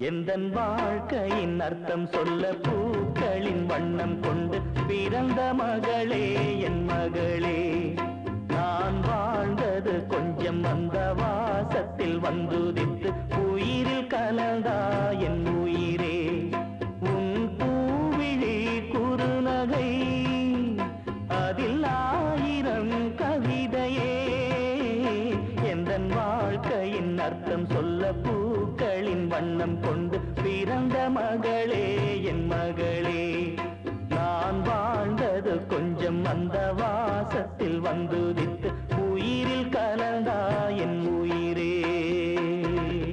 எந்தன் வாழ்க்கையின் அர்த்தம் சொல்ல பூக்களின் வண்ணம் கொண்டு பிறந்த மகளே என் மகளே. நான் வாழ்ந்தது கொஞ்சம் அந்த வாசத்தில் வந்துதித்து உயிரில் கலந்தா என் உயிரே. உன் பூவிழி குறுநகை அதில் ஆயிரம் கவிதையே. எந்தன் வாழ்க்கையின் அர்த்தம் சொல்ல பூக்களின் வண்ணம் கொண்டு பிறந்த மகளே என் மகளே. நான் வாழ்ந்தது கொஞ்சம் அந்த வாசத்தில் வந்துதித்து உயிரில் கலந்தா